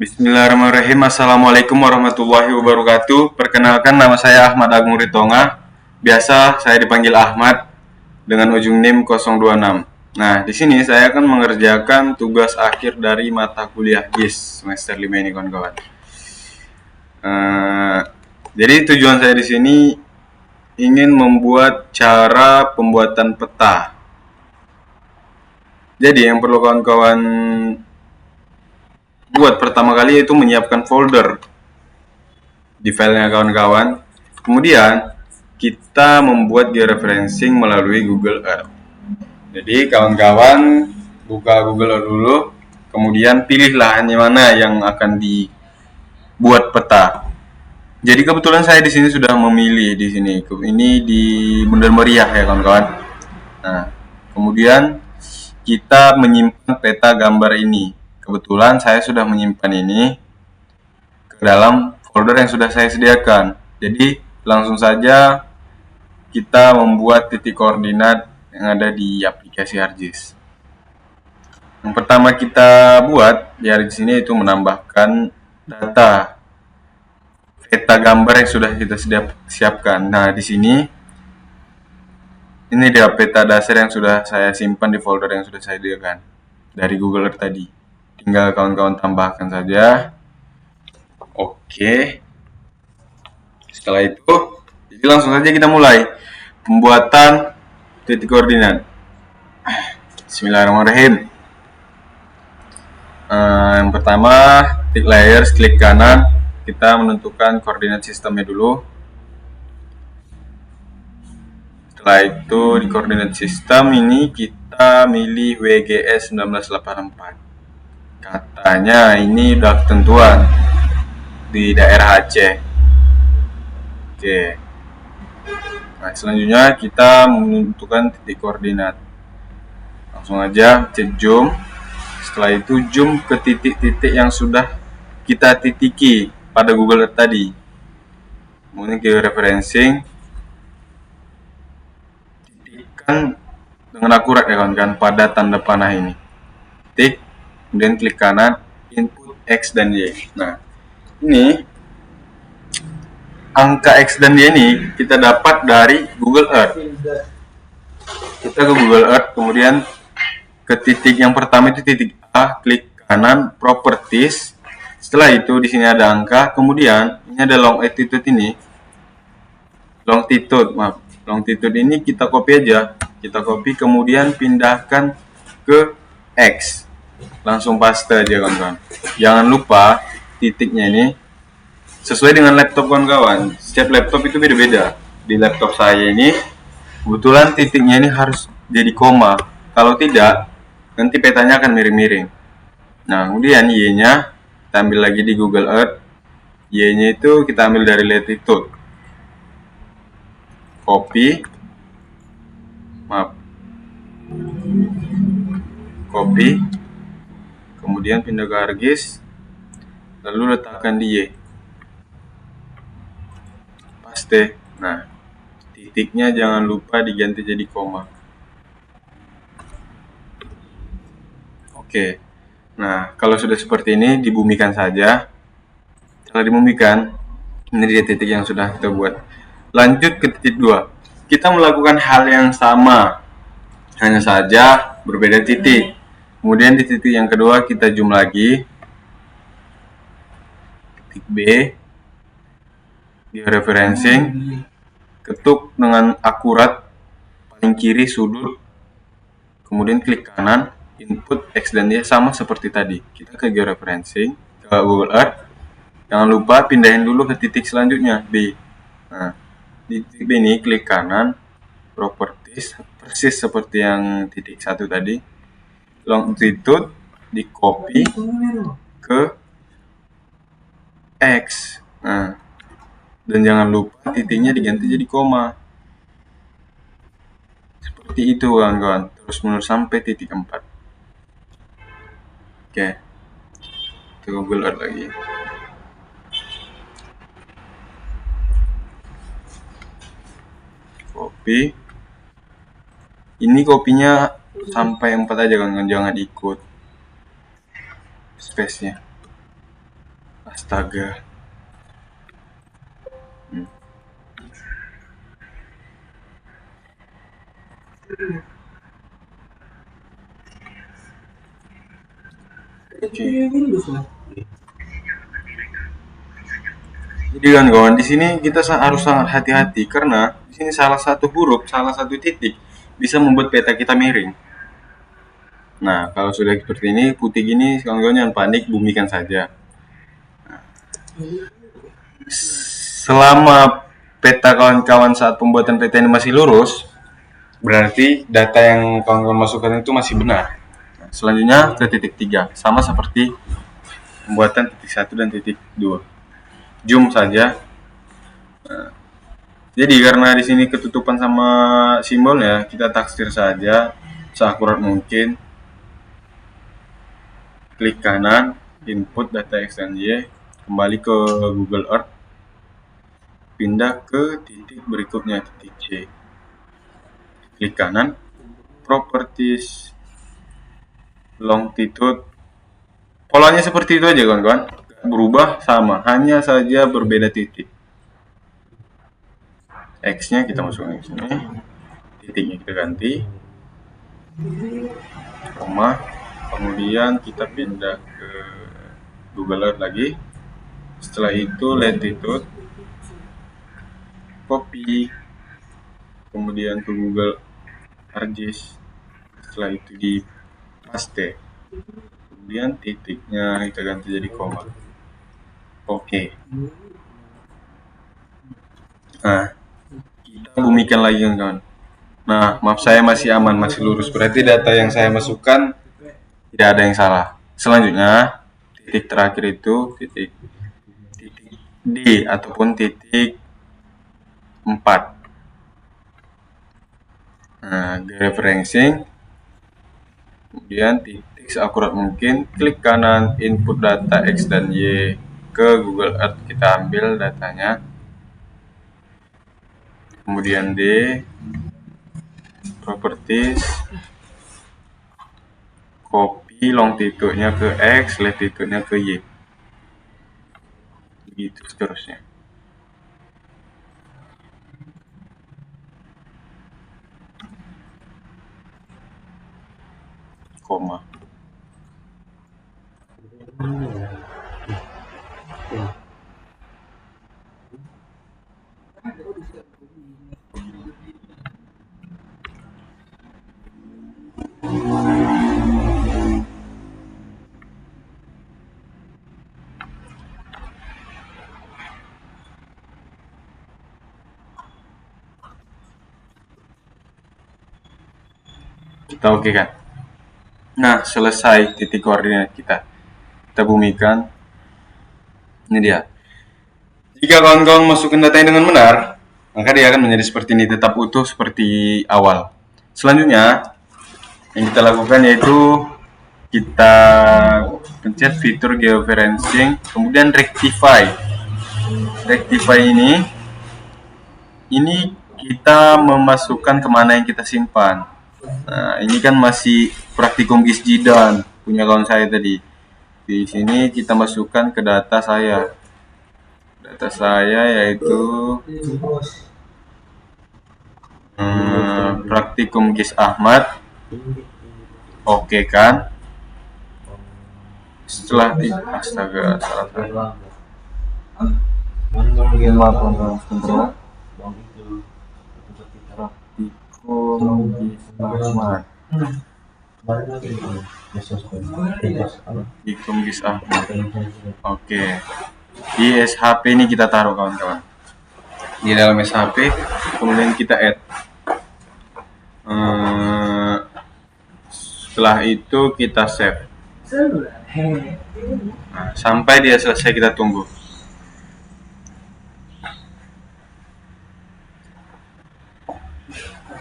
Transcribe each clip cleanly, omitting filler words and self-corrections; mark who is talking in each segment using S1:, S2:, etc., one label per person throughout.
S1: Bismillahirrahmanirrahim. Assalamualaikum warahmatullahi wabarakatuh. Perkenalkan, nama saya Ahmad Agung Ritonga. Biasa saya dipanggil Ahmad dengan ujung NIM 026. Nah, di sini saya akan mengerjakan tugas akhir dari mata kuliah GIS semester 5 ini, kawan-kawan. Jadi tujuan saya di sini ingin membuat cara pembuatan peta. Jadi yang perlu kawan-kawan buat pertama kali yaitu menyiapkan folder di filenya kawan-kawan. Kemudian kita membuat georeferencing melalui Google Earth. Jadi kawan-kawan buka Google Earth dulu, kemudian pilih lahannya mana yang akan dibuat peta. Jadi kebetulan saya di sini sudah memilih di sini. Ini di Bundar Meriah ya kawan-kawan. Nah, kemudian kita menyimpan peta gambar ini. Kebetulan saya sudah menyimpan ini ke dalam folder yang sudah saya sediakan. Jadi langsung saja kita membuat titik koordinat yang ada di aplikasi ArcGIS. Yang pertama kita buat di ArcGIS ini itu menambahkan data peta gambar yang sudah kita siapkan. Nah, di sini ini dia peta dasar yang sudah saya simpan di folder yang sudah saya sediakan dari Google Earth tadi. Tinggal kawan-kawan tambahkan saja. Oke. Setelah itu, jadi langsung saja kita mulai pembuatan titik koordinat. Bismillahirrahmanirrahim. Yang pertama, titik layers, klik kanan, kita menentukan koordinat sistemnya dulu. Setelah itu di koordinat sistem ini kita milih WGS 1984. Katanya ini udah ketentuan di daerah Aceh. Oke. Nah, selanjutnya kita menentukan titik koordinat. Langsung aja cek zoom. Setelah itu zoom ke titik-titik yang sudah kita titiki pada Google Earth tadi. Kemudian georeferencing, titikkan dengan akurat ya kawan-kawan pada tanda panah ini. Titik, kemudian klik kanan, input X dan Y. Nah, ini angka X dan Y ini kita dapat dari Google Earth. Kita ke Google Earth, kemudian ke titik yang pertama itu titik A, klik kanan, properties. Setelah itu di sini ada angka, kemudian ini ada longitude ini. Longitude ini kita copy aja. Kita copy kemudian pindahkan ke X. Langsung paste aja kawan-kawan. Jangan lupa titiknya ini sesuai dengan laptop kawan-kawan. Setiap laptop itu beda-beda. Di laptop saya ini kebetulan titiknya ini harus jadi koma. Kalau tidak, nanti petanya akan miring-miring. Nah, kemudian Y-nya kita ambil lagi di Google Earth. Y-nya itu kita ambil dari latitude. Copy. Kemudian pindah ke ArcGIS. Lalu letakkan di Y. Paste. Nah, titiknya jangan lupa diganti jadi koma. Oke. Nah, kalau sudah seperti ini, dibumikan saja. Setelah dibumikan, ini dia titik yang sudah kita buat. Lanjut ke titik 2. Kita melakukan hal yang sama, hanya saja berbeda titik. Kemudian di titik yang kedua kita zoom lagi. Titik B. Georeferencing. Ketuk dengan akurat paling kiri sudut. Kemudian klik kanan, input X dan Y sama seperti tadi. Kita ke georeferencing, ke Google Earth. Jangan lupa pindahin dulu ke titik selanjutnya, B. Nah, di titik B ini klik kanan, properties, persis seperti yang titik 1 tadi. Longitude di copy ke X. Nah, dan jangan lupa titiknya diganti jadi koma. Seperti itu kawan-kawan, terus menerus sampai titik 4. Oke, ke Google Earth lagi. Copy. Ini kopinya sampai 4 aja kan, jangan ikut space-nya. Astaga. Oke. Jadi kawan-kawan, di sini kita harus sangat hati-hati karena di sini salah satu huruf, salah satu titik bisa membuat peta kita miring. Nah, kalau sudah seperti ini, putih gini, kawan-kawan jangan panik, bumikan saja. Selama peta kawan-kawan saat pembuatan peta ini masih lurus, berarti data yang kawan-kawan masukkan itu masih benar. Nah, selanjutnya ke titik 3, sama seperti pembuatan titik 1 dan titik 2. Zoom saja. Nah, jadi karena di sini ketutupan sama simbolnya, kita taksir saja seakurat mungkin. Klik kanan, input data X dan Y, kembali ke Google Earth, pindah ke titik berikutnya, titik C. Klik kanan, properties, longitude. Polanya seperti itu aja kawan-kawan, berubah sama, hanya saja berbeda titik. X-nya kita masukkan ke sini, titiknya kita ganti, koma, kemudian kita pindah ke Google Earth lagi. Setelah itu latitude, copy, kemudian ke Google ArcGIS. Setelah itu di paste, kemudian titiknya kita ganti jadi koma. Oke. Nah, kita bumikan lagi kawan-kawan. Nah, map saya masih aman, masih lurus. Berarti data yang saya masukkan tidak ada yang salah. Selanjutnya, titik terakhir itu titik D ataupun titik 4. Nah, georeferencing, kemudian titik seakurat mungkin, klik kanan, input data X dan Y ke Google Earth, kita ambil datanya, kemudian D, properties, copy longitude-nya ke X, latitude-nya ke Y, begitu seterusnya. Koma. Kita oke kan? Nah, selesai titik koordinat kita. Kita bumikan. Ini dia. Jika kawan-kawan masukkan datanya dengan benar, maka dia akan menjadi seperti ini, tetap utuh seperti awal. Selanjutnya, yang kita lakukan yaitu kita pencet fitur georeferencing, kemudian rectify. Rectify ini kita memasukkan kemana yang kita simpan. Nah, ini kan masih praktikum GIS Jidan punya kawan saya tadi. Di sini kita masukkan ke data saya. Data saya yaitu praktikum GIS Ahmad. Oke kan? Setelah astaga, salah. Praktikum GIS Ahmad. Praktikum GIS Ahmad. Oke. Di SHP ini kita taruh kawan-kawan. Di dalam SHP, kemudian kita add. Setelah itu kita save. Nah, sampai dia selesai kita tunggu.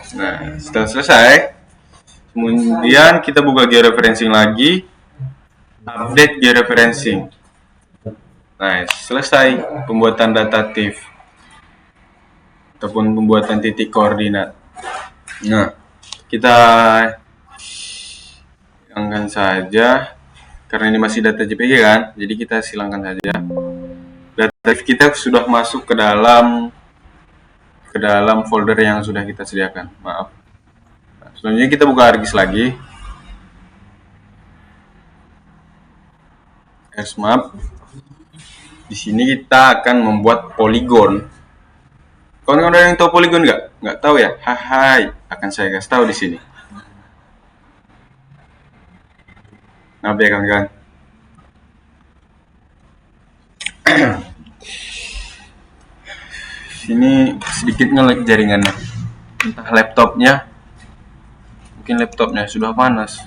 S1: Nah, setelah selesai, kemudian kita buka georeferencing lagi, update georeferencing. Nah, selesai pembuatan data TIFF ataupun pembuatan titik koordinat. Nah, kita hilangkan saja. Karena ini masih data JPG kan, jadi kita silangkan saja. Data kita sudah masuk ke dalam folder yang sudah kita sediakan. Maaf. Nah, selanjutnya kita buka ArcGIS lagi. ArcMap. Di sini kita akan membuat poligon. Kawan-kawan ada yang tahu poligon nggak? Nggak tahu ya? Hai, akan saya kasih tahu di sini. Nah, ya kawan-kawan. Sini sedikit nge-lag jaringannya. Entah laptopnya, mungkin laptopnya sudah panas.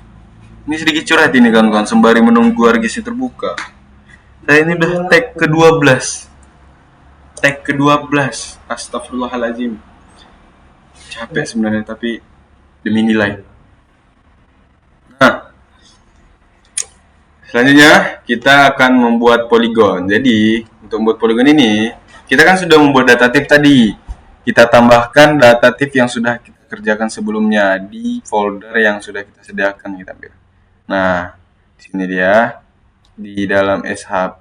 S1: Ini sedikit curhat ini kawan-kawan, sembari menunggu ArcGIS terbuka. Saya ini udah tag ke-12. Tag ke-12. Astagfirullahaladzim. Capek sebenarnya, tapi demi nilai. Nah, selanjutnya kita akan membuat poligon. Jadi, untuk membuat poligon ini, kita kan sudah membuat data type tadi. Kita tambahkan data type yang sudah kita kerjakan sebelumnya di folder yang sudah kita sediakan, kita ambil. Nah, di sini dia di dalam SHP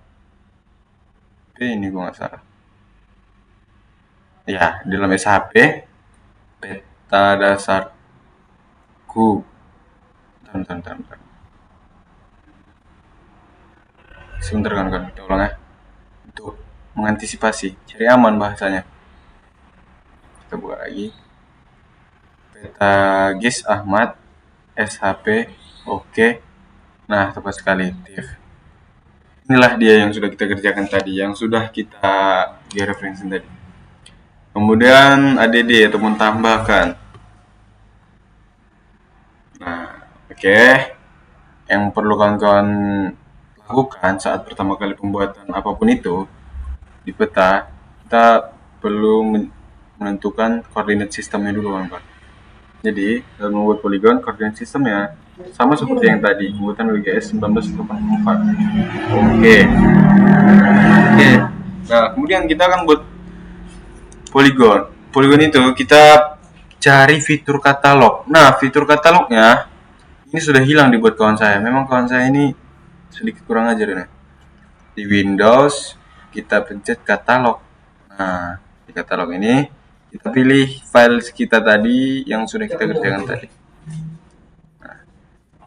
S1: ini gua nggak salah. Ya, di dalam SHP peta dasarku. Bentar. Sebentar kan, kita ulang ya. Untuk mengantisipasi, cari aman bahasanya. Kita buka lagi. Peta GIS Ahmad SHP, oke. Nah, tepat sekali, TIFF. Inilah dia yang sudah kita kerjakan tadi, yang sudah kita referensi tadi. Kemudian ADD ataupun tambahkan. Nah, oke. Yang perlu kawan-kawan lakukan saat pertama kali pembuatan apapun itu di peta, kita perlu menentukan koordinat sistemnya dulu, kawan-kawan. Jadi, dalam membuat poligon, koordinat sistemnya sama seperti yang tadi, pembuatan WGS 1984. Oke. Nah, kemudian kita akan buat poligon. Poligon itu kita cari fitur katalog. Nah, fitur katalognya ini sudah hilang dibuat kawan saya. Memang kawan saya ini sedikit kurang ajar nih. Di Windows kita pencet katalog. Nah, di katalog ini kita pilih file kita tadi yang sudah kita kerjakan tadi.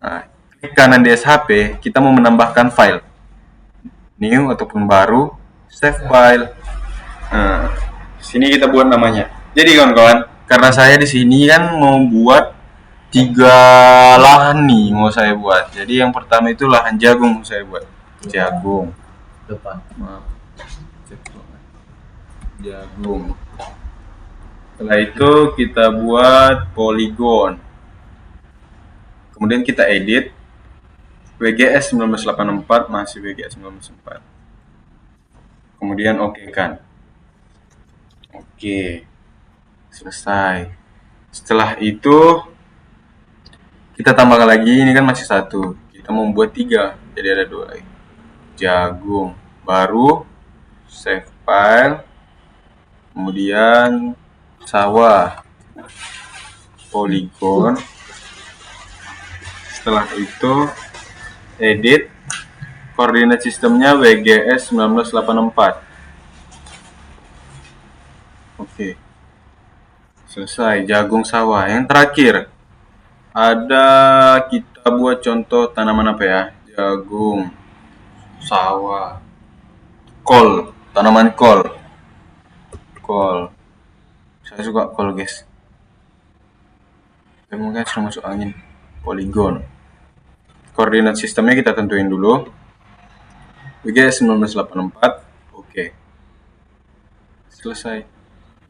S1: Nah, klik kanan di SHP, kita mau menambahkan file. New ataupun baru, save file. Nah, sini kita buat namanya. Jadi kawan-kawan, karena saya di sini kan mau buat 3 lahan nih mau saya buat. Jadi yang pertama itu lahan jagung mau saya buat. Jagung.
S2: Depan.
S1: Maaf. Jagung. Setelah itu kita buat poligon. Kemudian kita edit. WGS 1984 masih WGS 1984. Kemudian oke kan. Oke. Selesai. Setelah itu kita tambahkan lagi, ini kan masih 1. Kita membuat 3, jadi ada 2 lagi. Jagung baru, save file, kemudian sawah, poligon. Setelah itu edit, koordinat sistemnya WGS 1984. Oke. Selesai, jagung sawah. Yang terakhir ada kita buat contoh tanaman apa ya? Jagung, sawah, kol, tanaman kol. Saya suka kol, guys. Tapi mungkin sudah masuk angin. Poligon. Koordinat sistemnya kita tentuin dulu. WGS 1984. Oke. Selesai.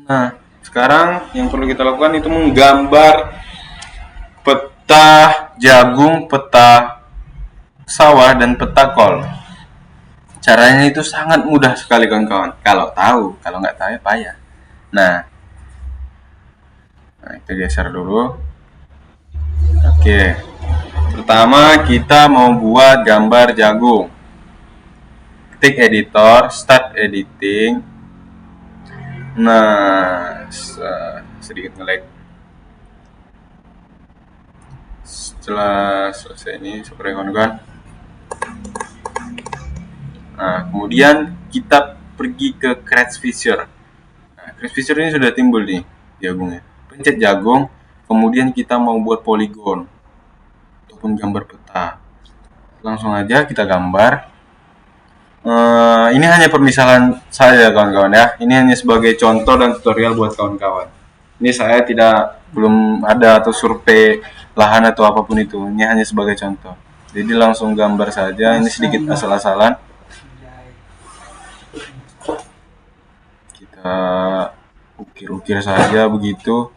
S1: Nah, sekarang yang perlu kita lakukan itu menggambar peta jagung, peta sawah, dan peta kol. Caranya itu sangat mudah sekali kawan-kawan. Kalau tahu, kalau nggak tahu ya payah. Nah, kita geser dulu. Oke. Pertama kita mau buat gambar jagung. Ketik editor, start editing. Nah, sedikit nge-lag. Setelah selesai ini, seperti kawan-kawan, Nah, kemudian kita pergi ke Create Feature. Nah, Create Feature ini sudah timbul nih jagungnya. Pencet jagung, kemudian kita mau buat poligon ataupun gambar peta. Langsung aja kita gambar. Ini hanya permisalan saya kawan-kawan ya. Ini hanya sebagai contoh dan tutorial buat kawan-kawan. Ini saya belum ada atau survei lahan atau apapun itu. Ini hanya sebagai contoh. Jadi langsung gambar saja. Ini sedikit asal-asalan. Kita ukir-ukir saja begitu.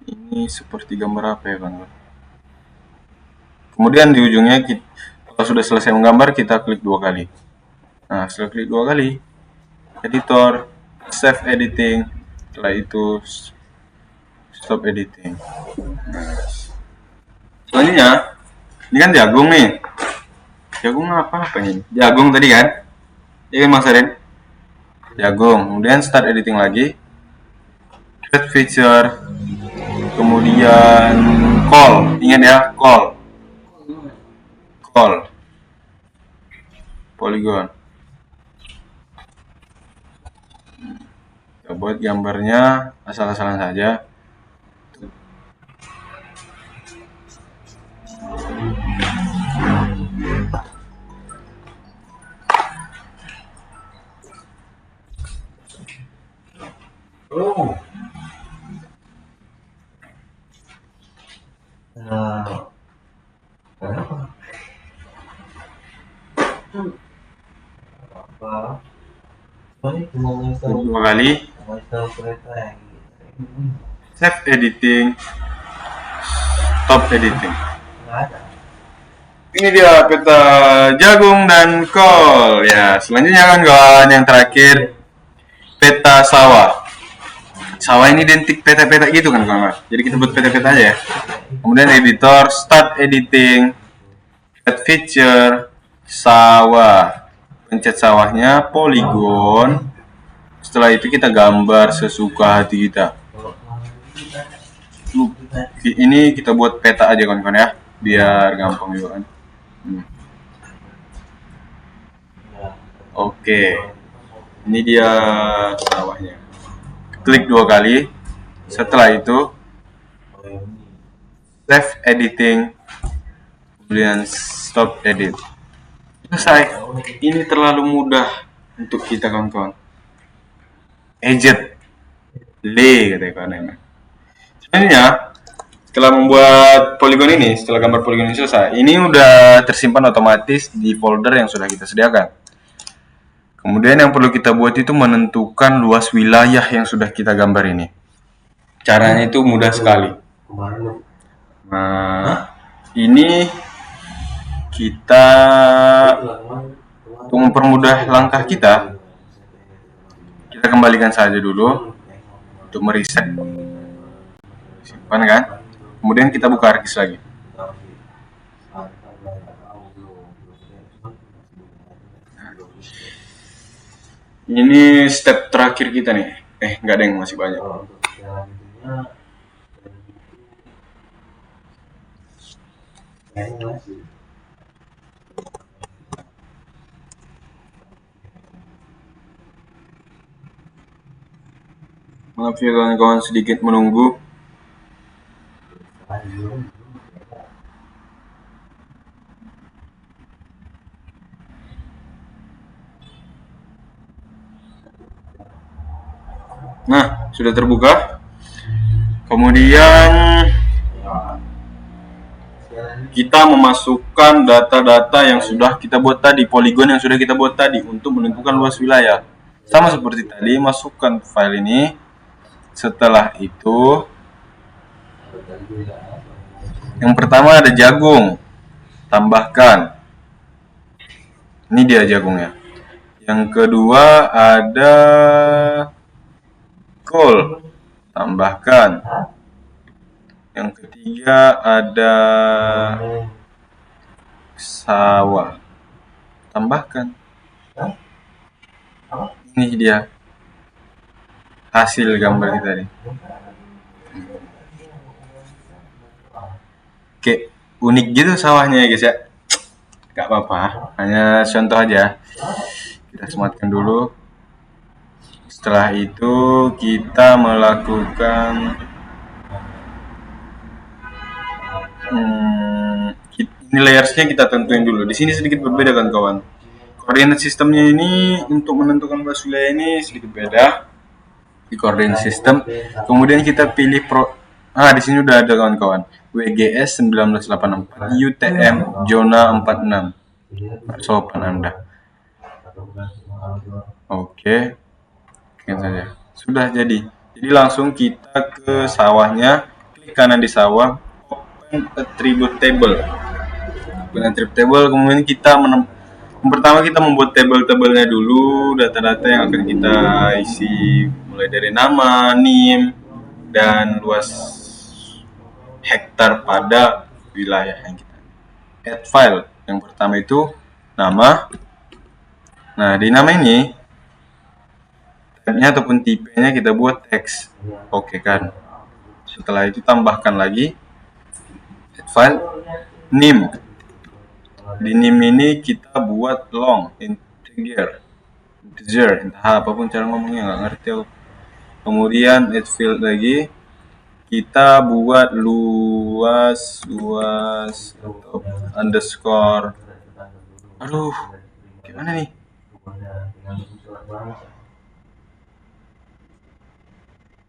S1: Ini seperti gambar apa ya kawan-kawan? Kemudian di ujungnya kalau sudah selesai menggambar, kita klik 2 kali. Nah, setelah klik 2 kali, editor, save editing, setelah itu stop editing. Nah, selanjutnya, ini kan jagung nih. Jagung apa ini? Jagung tadi kan? Iya kan Mas Aren? Jagung. Kemudian start editing lagi. Create feature. Kemudian call. Ingat ya, call. Call. Polygon. Kita buat gambarnya asal-asalan saja. Dua kali. Save editing. Stop editing. Ini dia peta jagung dan kol. Ya, selanjutnya kan kawan yang terakhir peta sawah. Sawah ini identik peta-peta gitu kan kawan. Jadi kita buat peta-peta aja ya. Kemudian editor, start editing, add feature, sawah. Pencet sawahnya, poligon. Setelah itu kita gambar sesuka hati kita. Ini kita buat peta aja kawan-kawan ya, biar gampang juga kan. Oke, ini dia sawahnya. Klik 2 kali. Setelah itu save editing, kemudian stop edit. Selesai. Ini terlalu mudah untuk kita kawan-kawan. Ejet le kata kawan. Sebenarnya setelah membuat poligon ini, setelah gambar poligon ini selesai, ini udah tersimpan otomatis di folder yang sudah kita sediakan. Kemudian yang perlu kita buat itu menentukan luas wilayah yang sudah kita gambar ini. Caranya itu mudah sekali. Nah, ini kita untuk mempermudah langkah kita kembalikan saja dulu untuk mereset. Simpan kan? Kemudian kita buka ArcGIS lagi. Ini step terakhir kita nih. Nggak ada yang masih banyak. Maaf ya kawan-kawan, sedikit menunggu. Nah, sudah terbuka. Kemudian kita memasukkan data-data yang sudah kita buat tadi, poligon yang sudah kita buat tadi untuk menentukan luas wilayah. Sama seperti tadi, masukkan file ini. Setelah itu, yang pertama ada jagung, tambahkan. Ini dia jagungnya. Yang kedua ada kol, tambahkan. Yang ketiga ada sawah, tambahkan. Ini dia. hasil gambar kita nih. Kayak unik gitu sawahnya ya guys ya. Gak apa-apa, hanya contoh aja. Kita sematkan dulu. Setelah itu kita melakukan ini layersnya kita tentuin dulu. Di sini sedikit berbeda kan kawan. Koordinat sistemnya ini untuk menentukan bus wilayah ini sedikit beda di koordinat sistem. Kemudian kita pilih di sini udah ada kawan-kawan. WGS 1984 UTM zona 46. Sopan Anda. Oke. Oke saja. Sudah jadi. Jadi langsung kita ke sawahnya. Klik kanan di sawah. Open attribute table. Open attribute table. Kemudian kita pertama kita membuat tabel-tabelnya dulu, data-data yang akan kita isi mulai dari nama, NIM, dan luas hektar pada wilayah yang kita add file. Yang pertama itu nama. Nah, di nama ini tabnya ataupun tipenya kita buat teks. Oke kan. Setelah itu tambahkan lagi add file NIM. Di NIM ini kita buat long, integer, entah apapun cara ngomongnya nggak ngerti aku. Kemudian add field lagi, kita buat luas atau underscore. Aduh, gimana nih?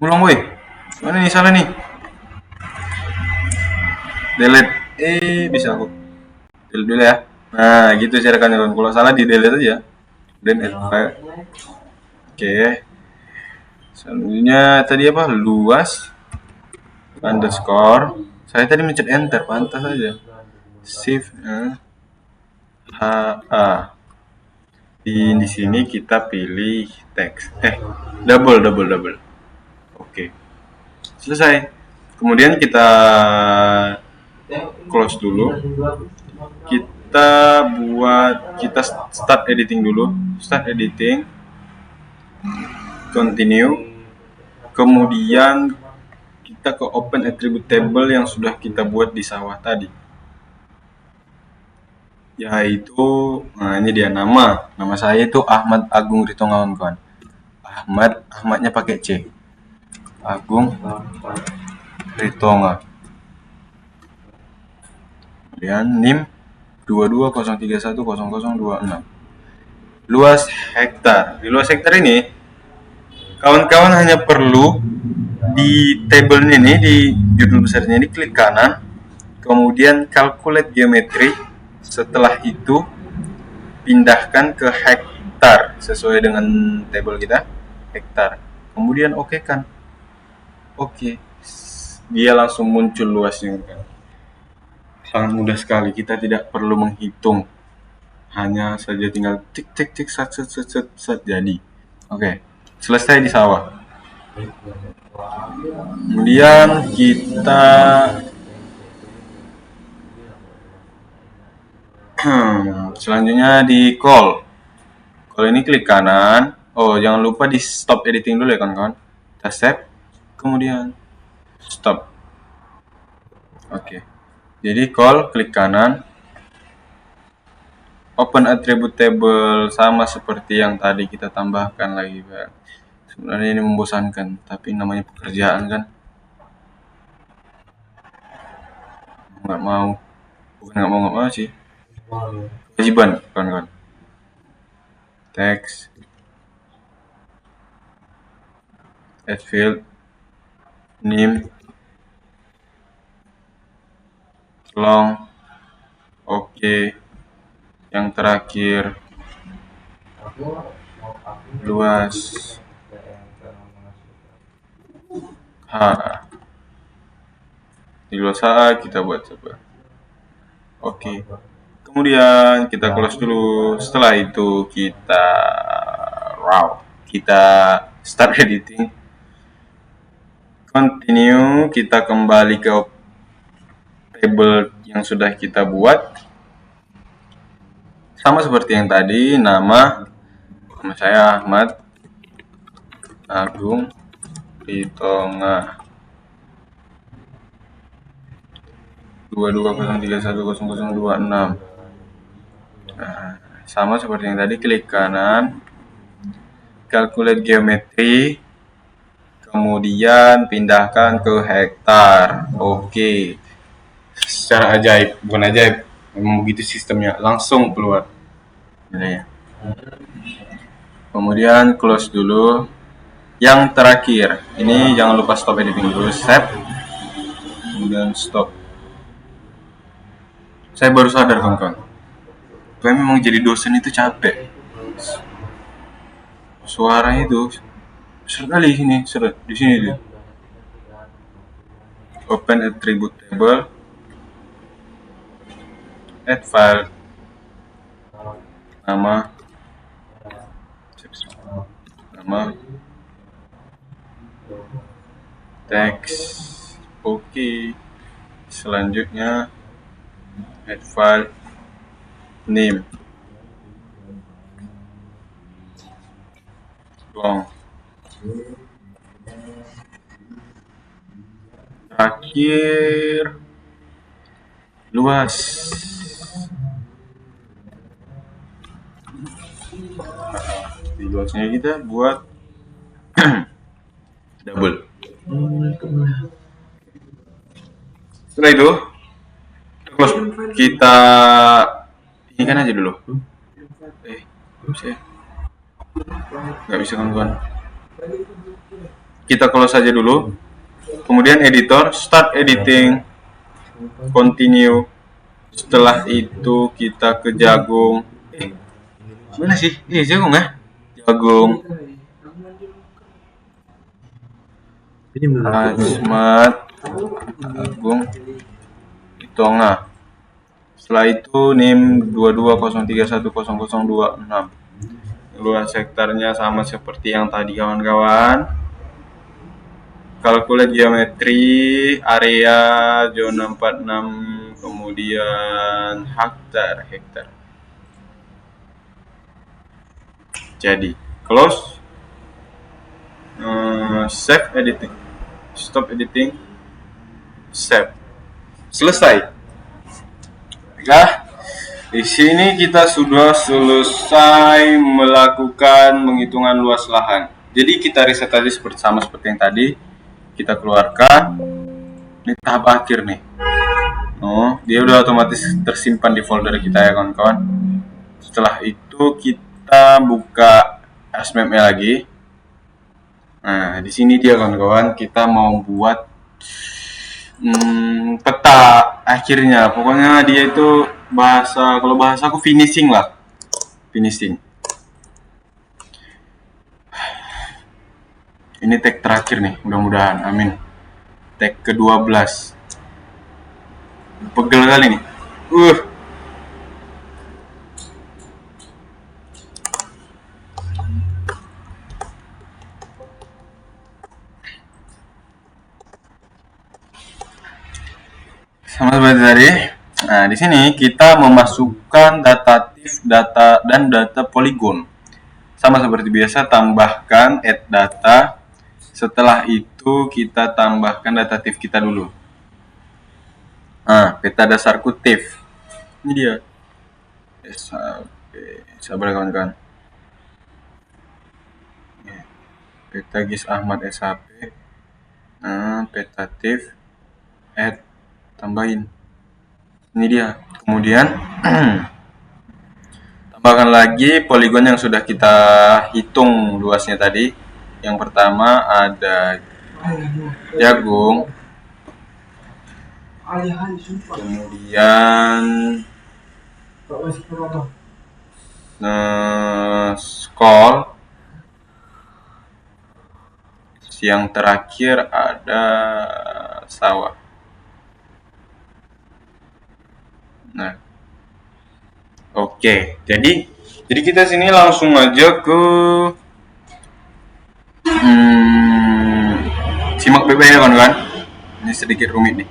S1: Ulang woi, mana nih salah nih? Delete, bisa aku. Delete dulu ya. Nah, gitu cara kalian. Kalau salah di delete aja. Dan add file. Oke. Selanjutnya tadi apa? Luas underscore. Saya tadi mencet enter, pantas aja. Shift HA. Di sini kita pilih teks. Double. Oke. Selesai. Kemudian kita close dulu. Kita start editing dulu. Start editing. Continue. Kemudian kita ke open attribute table yang sudah kita buat di sawah tadi. Yaitu, nah ini dia nama saya itu Ahmad Agung Ritonga kawan. Ahmadnya pakai C. Agung Ritonga. Kemudian NIM 2203100026. Luas hektar. Di luas hektar ini kawan-kawan hanya perlu di table ini, di judul besarnya ini klik kanan, kemudian calculate geometry. Setelah itu pindahkan ke hektar sesuai dengan table kita, hektar. Kemudian oke kan? Oke. Dia langsung muncul luasnya kan. Sangat mudah sekali, kita tidak perlu menghitung. Hanya saja tinggal tik set jadi. Oke. Selesai di sawah. Kemudian kita selanjutnya di call ini klik kanan. Jangan lupa di stop editing dulu ya kawan-kawan. Kita save, kemudian stop. Oke. Jadi call klik kanan, open attribute table sama seperti yang tadi kita tambahkan lagi. Sebenarnya ini membosankan, tapi namanya pekerjaan kan. Nggak mau sih, kewajiban kawan-kawan. Text, add field, name, long, oke. Yang terakhir luas H. Di luas H kita buat coba. Oke. Kemudian kita close dulu. Setelah itu kita start editing. Continue, kita kembali ke table yang sudah kita buat. Sama seperti yang tadi, nama saya Ahmad Agung di tengah 2203100026. Nah, sama seperti yang tadi, klik kanan, calculate geometry, kemudian pindahkan ke hektar. Oke. Secara ajaib, bukan ajaib, memang begitu sistemnya, langsung keluar nilainya. Kemudian close dulu. Yang terakhir, ini jangan lupa stop editing dulu, save, kemudian stop. Saya baru sadar kawan-kawan, gue memang jadi dosen itu capek. Suara itu seret kali sini, seret di sini dia. Open attribute table, add file, nama, teks. Oke. Selanjutnya add file, name, long. Terakhir luas. Di luasnya kita buat double. Setelah itu kita ini kan aja dulu. Nggak bisa kawan-kawan. Kita close saja dulu. Kemudian editor, start editing, continue. Setelah itu kita ke jagung. Mana sih? Jagung ya? Jagung. Azmat, jagung, di tengah. Setelah itu NIM 2203100026. Luas hektarnya sama seperti yang tadi kawan-kawan. Calculate geometri, area zona 46, kemudian hektar. Jadi close, save editing, stop editing, save. Selesai. Nah, di sini kita sudah selesai melakukan penghitungan luas lahan. Jadi kita reset tadi sama seperti yang tadi. Kita keluarkan. Ini tahap akhir nih. Oh, dia udah otomatis tersimpan di folder kita ya kawan-kawan. Setelah itu kita buka ASMap-nya lagi. Nah, di sini dia kawan-kawan, kita mau buat peta akhirnya. Pokoknya dia itu kalau bahasa aku finishing lah. Finishing. Ini tag terakhir nih, mudah-mudahan, amin. Tag ke-12. Pegel kali nih. Sama seperti tadi. Nah, di sini kita memasukkan data dan data poligon. Sama seperti biasa, tambahkan add data. Setelah itu kita tambahkan data TIFF kita dulu. Nah, peta dasarku TIFF. Ini dia. Sabar kawan-kawan. Peta GIS Ahmad SHP. Nah, peta TIFF. Add. Tambahin. Ini dia. Kemudian tambahkan lagi poligon yang sudah kita hitung luasnya tadi. Yang pertama ada jagung, kemudian skol, yang terakhir ada sawah. Nah, oke. Jadi kita sini langsung aja ke simak BB ya kawan-kawan. Ini sedikit rumit nih.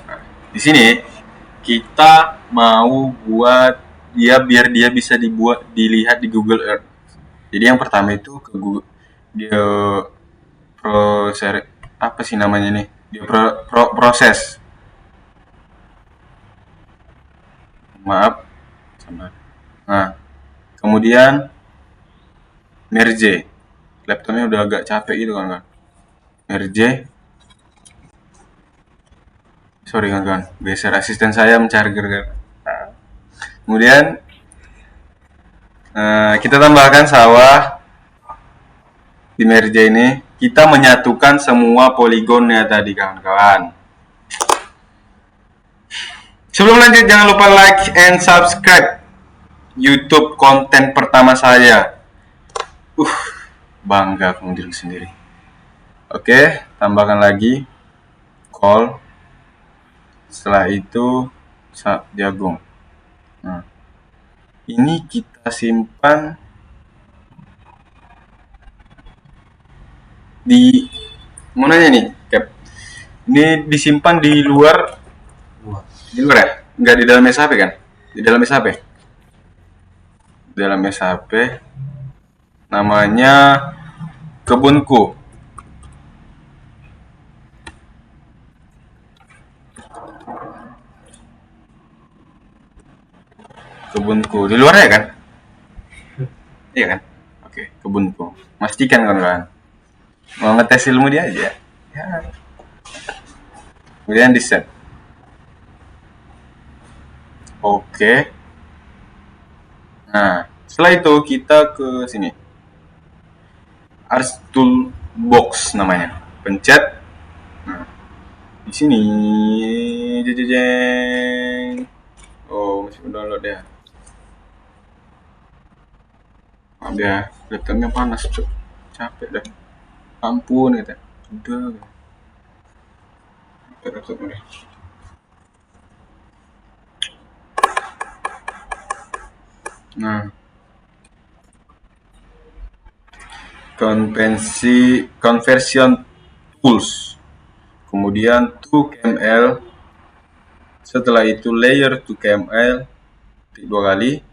S1: Nah, di sini kita mau buat dia biar dia bisa dilihat di Google Earth. Jadi yang pertama itu dia proses apa sih namanya nih, dia proses, maaf, sama. Nah, kemudian merge, laptopnya udah agak capek gitu kan, merge, sorry kan, geser, asisten saya mencari kan. Kemudian kita tambahkan sawah di merge ini, kita menyatukan semua poligonnya tadi kawan-kawan. Sebelum lanjut, jangan lupa like and subscribe YouTube konten pertama saya. Bangga dengan diri sendiri. Oke, tambahkan lagi kol. Setelah itu jagung. Nah, ini kita simpan di mananya nih, Cap? Ini disimpan di luar ya? Nggak di dalam SHP kan? Di dalam SHP. Di dalam SHP namanya kebunku. Kebunku di luar ya kan? Iya kan? Oke, kebunku. Pastikan kawan-kawan. Mau ngetes ilmu dia aja. Ya. Kemudian di set. Oke. Nah, setelah itu kita ke sini. Ars Toolbox namanya. Pencet. Nah, di sini. Jeng. Oh, masih download ya. Maaf ya, laptopnya panas cuy. Capek dah. Ampun gitu. Udah. Laptopnya. Nah, conversion tools, kemudian to KML, setelah itu layer to KML, klik 2 kali,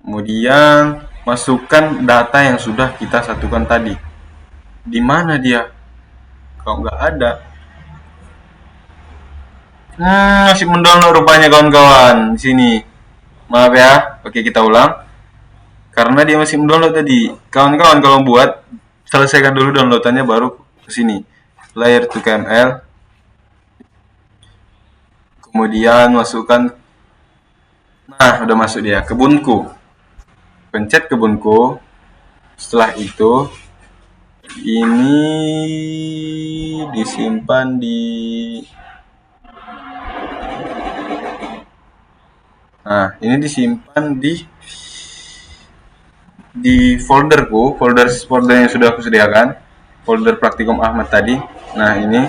S1: kemudian masukkan data yang sudah kita satukan tadi. Di mana dia? Kalau nggak ada, masih mendownload rupanya kawan-kawan di sini. Maaf ya, oke kita ulang. Karena dia masih mendownload tadi. Kawan-kawan kalau buat, selesaikan dulu downloadannya baru ke sini. Layer to KML. Kemudian masukkan. Nah, udah masuk dia. Kebunku. Pencet kebunku. Setelah itu ini disimpan di ini disimpan di folderku, folder yang sudah aku sediakan, folder praktikum Ahmad tadi. Nah, ini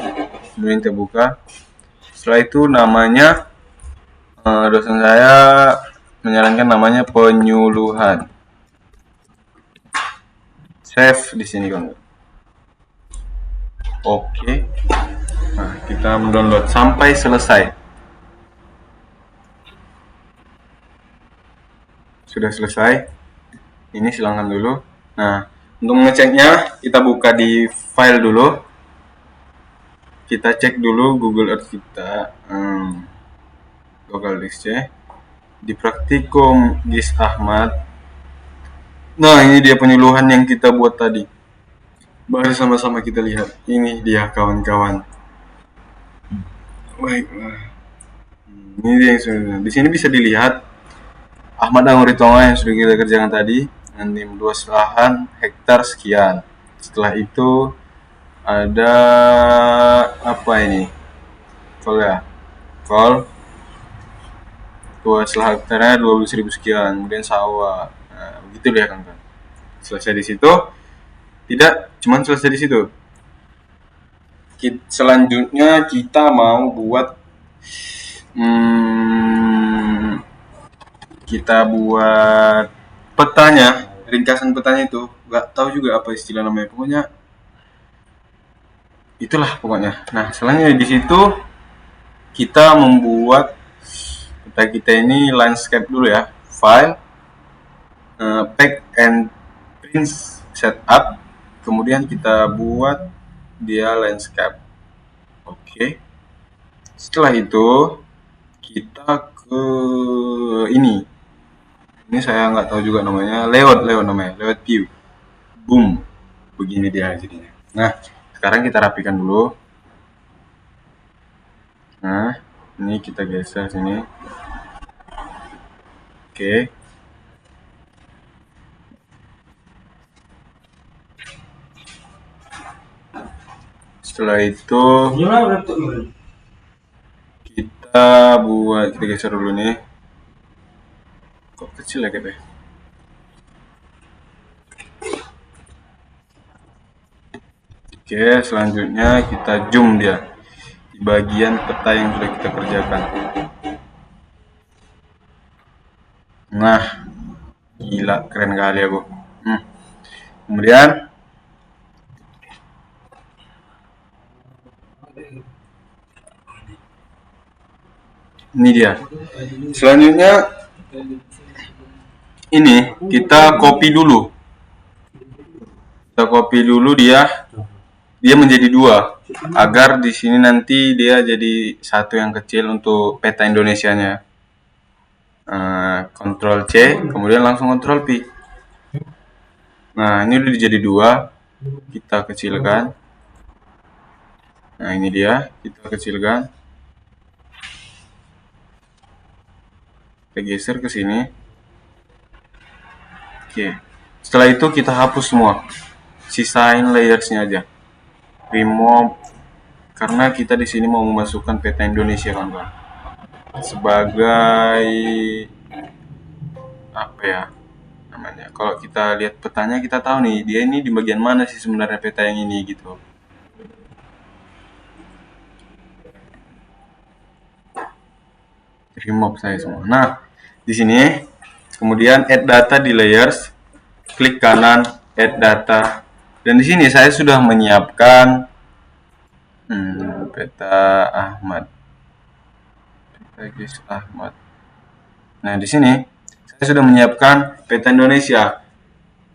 S1: kita buka. Setelah itu namanya dosen saya menyarankan namanya penyuluhan. Save di sini kan. Oke. Nah, kita mendownload sampai selesai. Sudah selesai. Ini silangkan dulu. Nah, untuk mengeceknya kita buka di file dulu. Kita cek dulu Google Earth kita. Local disk C. Di praktikum GIS Ahmad. Nah, ini dia penyuluhan yang kita buat tadi. Mari sama-sama kita lihat. Ini dia kawan-kawan. Baiklah. Ini dia yang sudah. Di sini bisa dilihat Ahmad Anguritonga yang sudah kita kerjakan tadi. Nanti luas lahan hektar sekian. Setelah itu ada apa ini? Call ya. Call. Luas lahan hektarnya 12.000 sekian. Kemudian sawah. Nah, begitu deh kan. Selesai di situ. Tidak, cuman selesai di situ. Selanjutnya kita mau buat petanya, ringkasan petanya itu. Nggak tahu juga apa istilah namanya, pokoknya itulah pokoknya. Nah, selanjutnya di situ kita membuat peta kita ini landscape dulu ya. File, pack and print setup, kemudian kita buat dia landscape. Oke. Setelah itu kita ke ini saya nggak tahu juga namanya, layout namanya, layout view. Boom, begini dia jadinya. Nah, sekarang kita rapikan dulu. Nah, ini kita geser sini. Oke. Setelah itu kita geser dulu nih. Kok kecil ya gitu ya? Oke, selanjutnya kita zoom dia di bagian peta yang sudah kita kerjakan. Nah, gila, keren kali aku. Kemudian ini dia. Selanjutnya ini kita copy dulu. Kita copy dulu dia menjadi 2 agar di sini nanti dia jadi satu yang kecil untuk peta Indonesianya. Ctrl C, kemudian langsung Ctrl P. Nah, ini udah jadi 2, kita kecilkan. Nah, ini dia, kita kecilkan. Kita geser ke sini. Oke. Setelah itu kita hapus semua. Sisain layersnya aja. Remove, karena kita di sini mau memasukkan peta Indonesia, kawan-kawan. Sebagai apa ya namanya? Kalau kita lihat petanya, kita tahu nih dia ini di bagian mana sih sebenarnya peta yang ini gitu. Remove saya semua. Nah, di sini kemudian add data di layers, klik kanan add data, dan di sini saya sudah menyiapkan peta Ahmad. Nah, di sini saya sudah menyiapkan peta Indonesia.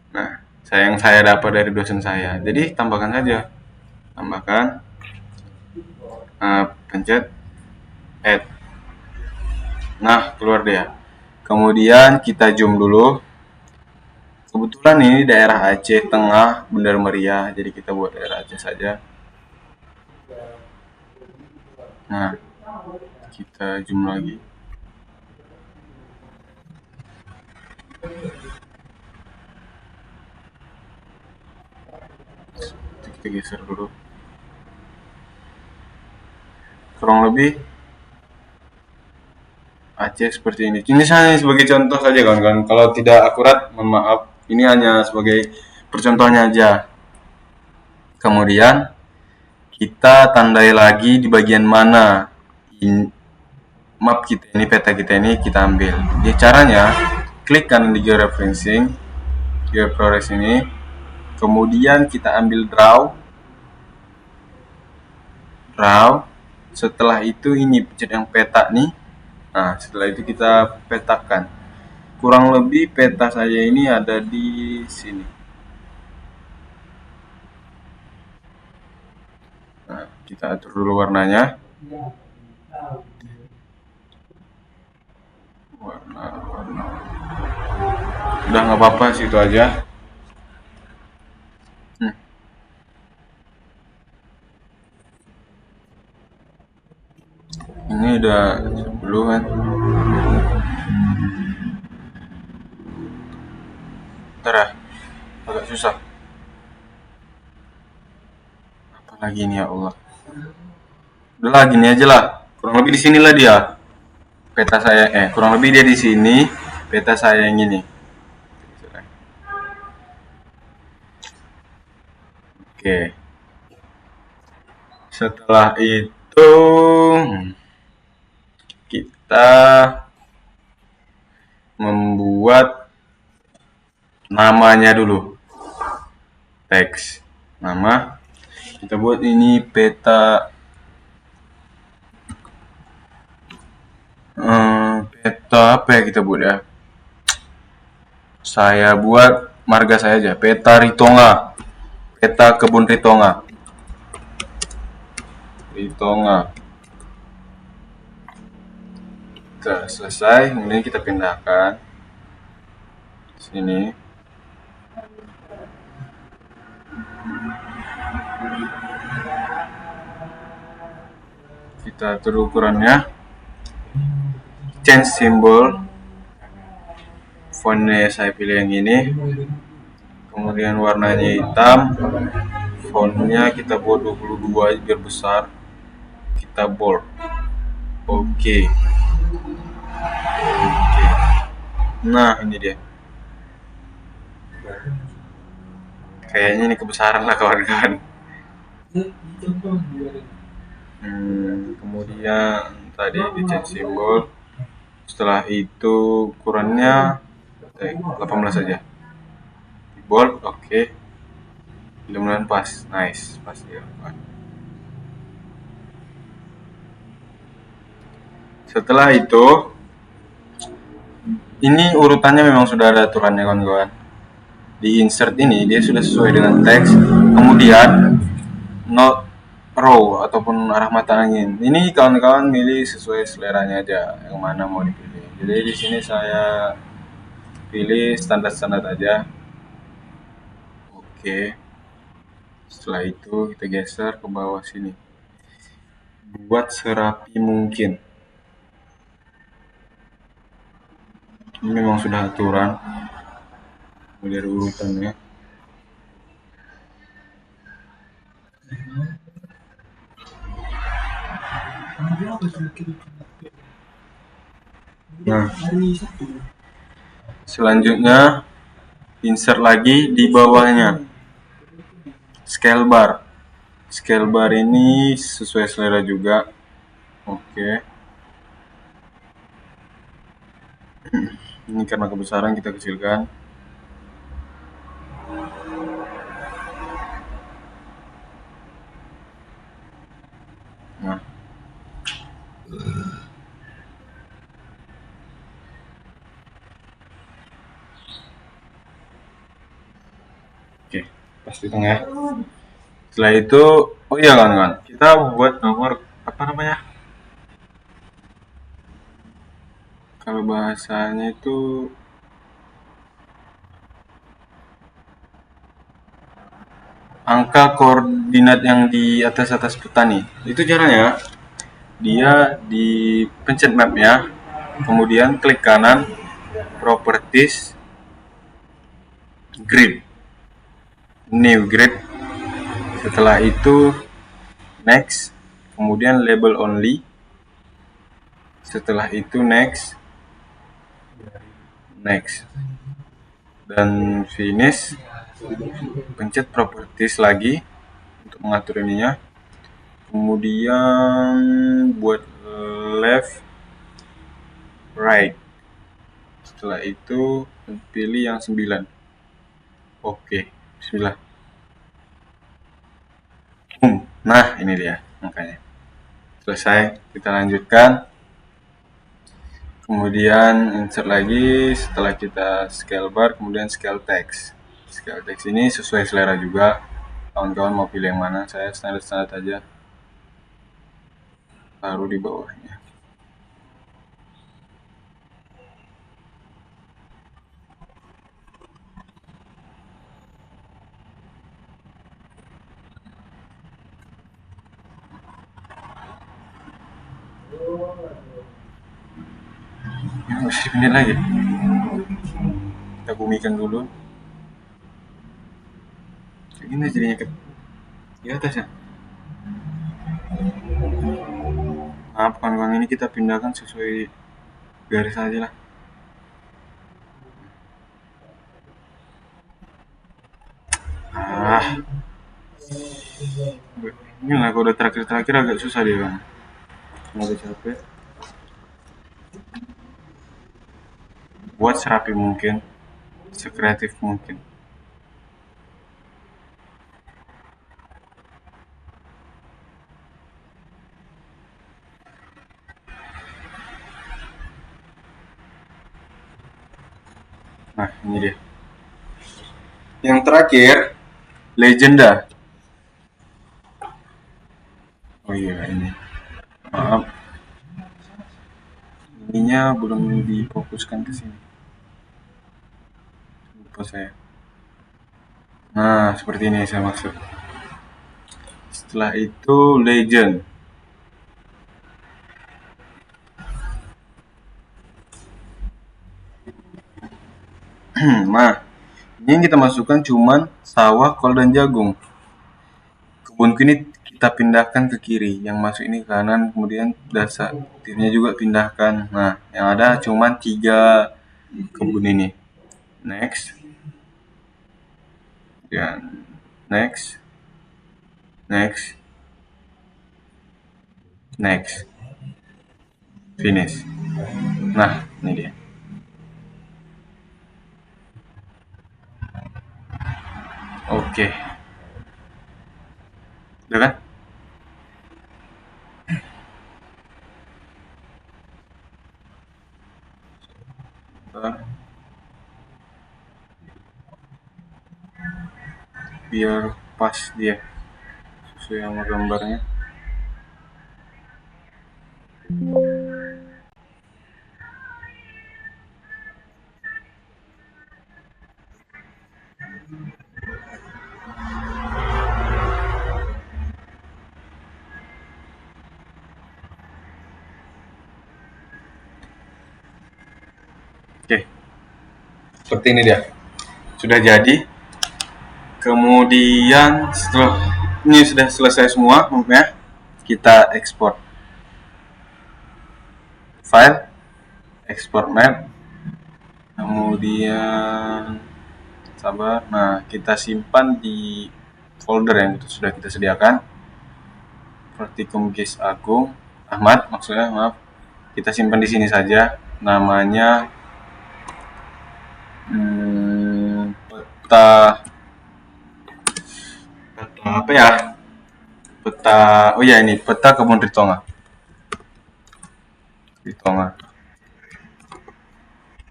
S1: Nah, yang saya dapat dari dosen saya. Jadi tambahkan saja, pencet add. Nah, keluar dia. Kemudian kita zoom dulu. Kebetulan ini daerah Aceh Tengah, Bendera Meriah, jadi kita buat daerah Aceh saja. Nah, kita zoom lagi. Kita geser dulu. Kurang lebih Aceh seperti ini. Ini saya sebagai contoh saja, kawan-kawan. Kalau tidak akurat, mohon maaf. Ini hanya sebagai percontohannya aja. Kemudian kita tandai lagi di bagian mana map kita ini, peta kita ini kita ambil. Jadi caranya, klik kanan di georeferencing, GeoProRes ini, kemudian kita ambil draw. Setelah itu ini pencet yang peta nih. Nah, setelah itu kita petakan. Kurang lebih peta saya ini ada di sini. Nah, kita atur dulu warnanya. Warna. Udah nggak apa-apa sih, itu aja. Ini udah 10 kan. Ntar ya, agak susah. Apa lagi ini ya Allah. Udah lah, gini aja lah. Kurang lebih di sinilah dia. Peta saya, kurang lebih dia di sini. Peta saya yang ini. Oke. Setelah itu kita membuat namanya dulu. Teks nama. Kita buat ini peta apa ya kita buat ya. Saya buat marga saya aja, peta Ritonga. peta kebun Ritonga. Sudah selesai, kemudian kita pindahkan sini. Kita atur ukurannya, change symbol, fontnya saya pilih yang ini, kemudian warnanya hitam, fontnya kita buat 22 biar besar, kita bold. Oke. Nah, ini dia. Kayaknya ini kebesaran lah kawan-kawan. Kemudian tadi di change symbol. Setelah itu ukurannya 18 saja. Di bold, oke. Mudah-mudahan pas, nice, pas ya. Setelah itu, ini urutannya memang sudah ada aturannya kawan-kawan. Di insert ini dia sudah sesuai dengan teks, kemudian not row ataupun arah mata angin. Ini kawan-kawan milih sesuai seleranya aja yang mana mau dipilih. Jadi di sini saya pilih standar-standar aja. Oke. Setelah itu kita geser ke bawah sini. Buat serapi mungkin. Ini memang sudah aturan. Dari urutannya. Nah, selanjutnya insert lagi di bawahnya scale bar. Scale bar ini sesuai selera juga. Oke. Ini karena kebesaran kita kecilkan. Nah. Oke, pas di tengah. Setelah itu, oh iya kawan-kawan, kita buat nomor apa namanya? Kalau bahasanya itu angka koordinat yang di atas petani. Itu caranya dia di pencet map ya, kemudian klik kanan, properties, grid, new grid. Setelah itu next, kemudian label only. Setelah itu next, dan finish. Pencet properties lagi untuk mengatur ininya. Kemudian buat left, right. Setelah itu pilih yang 9. Oke, bismillah. Nah, ini dia angkanya. Selesai, kita lanjutkan. Kemudian insert lagi, setelah kita scale bar, kemudian scale text. Scale text ini sesuai selera juga. Kawan-kawan mau pilih yang mana? Saya standar-standar aja. Taruh di bawahnya. Ini masih menit lagi. Kita bumikan dulu. Kayak gini jadinya di atas ya. Maaf kawan-kawan, ini kita pindahkan sesuai garis aja lah. Ini lah kalau udah terakhir agak susah dia kan. Udah capek. Buat serapi mungkin, sekreatif mungkin. Nah, ini dia. Yang terakhir, Legenda. Oh iya ini. Maaf, ininya belum difokuskan ke sini. Lupa saya. Nah, seperti ini saya maksud. Setelah itu legend. Nah, ini yang kita masukkan cuman sawah, kol, dan jagung. Kebunku ini kita pindahkan ke kiri, yang masuk ini ke kanan, kemudian dasar timnya juga pindahkan. Nah, yang ada cuman 3 kebun ini. Next, dan next, next, next, finish. Nah, ini dia. Oke, udah kan? Bentar, biar pas dia sesuai sama gambarnya. Oke, seperti ini dia. Sudah jadi. Kemudian setelah ini sudah selesai semua, ya, kita ekspor file, ekspor map, kemudian sabar. Nah, kita simpan di folder yang sudah kita sediakan. Verticum Gis Agung Ahmad, maksudnya, maaf. Kita simpan di sini saja. Namanya peta apa ya? Peta, oh ya, ini peta kebun Ritonga. Ritonga.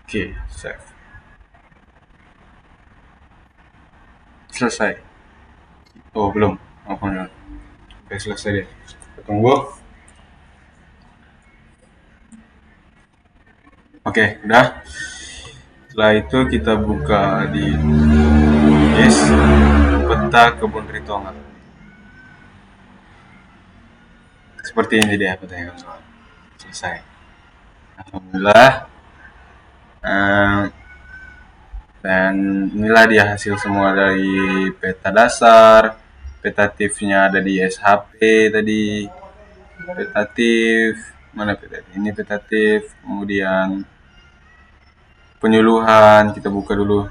S1: Oke, save. Selesai. Oh, belum. Apa enggak? Oke, selesai deh. Kita tunggu. Oke, udah. Setelah itu kita buka di yes, peta kebun Ritonga. Seperti ini dia petanya, kawan. Selesai. Alhamdulillah. Dan inilah dia hasil semua dari peta dasar. Petatifnya ada di SHP tadi. Petatif, mana petatif? Ini petatif. Kemudian penyuluhan, kita buka dulu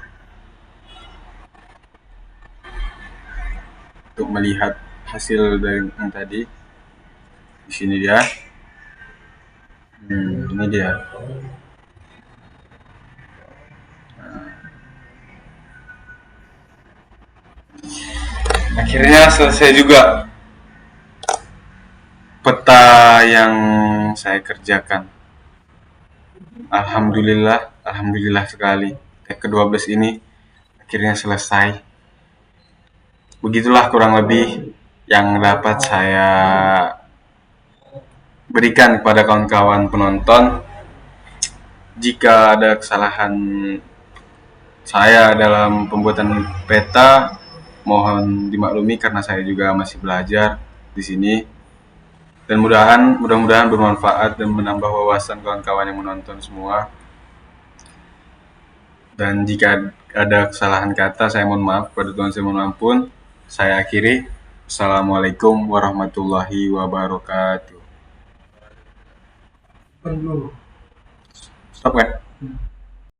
S1: untuk melihat hasil dari yang tadi. Di sini dia. Ini dia. Akhirnya selesai juga peta yang saya kerjakan. Alhamdulillah, alhamdulillah sekali. Ke-12 ini akhirnya selesai. Begitulah kurang lebih yang dapat saya berikan kepada kawan-kawan penonton. Jika ada kesalahan saya dalam pembuatan peta, mohon dimaklumi karena saya juga masih belajar di sini. Dan mudah-mudahan bermanfaat dan menambah wawasan kawan-kawan yang menonton semua. Dan jika ada kesalahan kata, saya mohon maaf kepada Tuhan, saya mohon ampun. Saya akhiri. Assalamualaikum warahmatullahi wabarakatuh. Stop kan?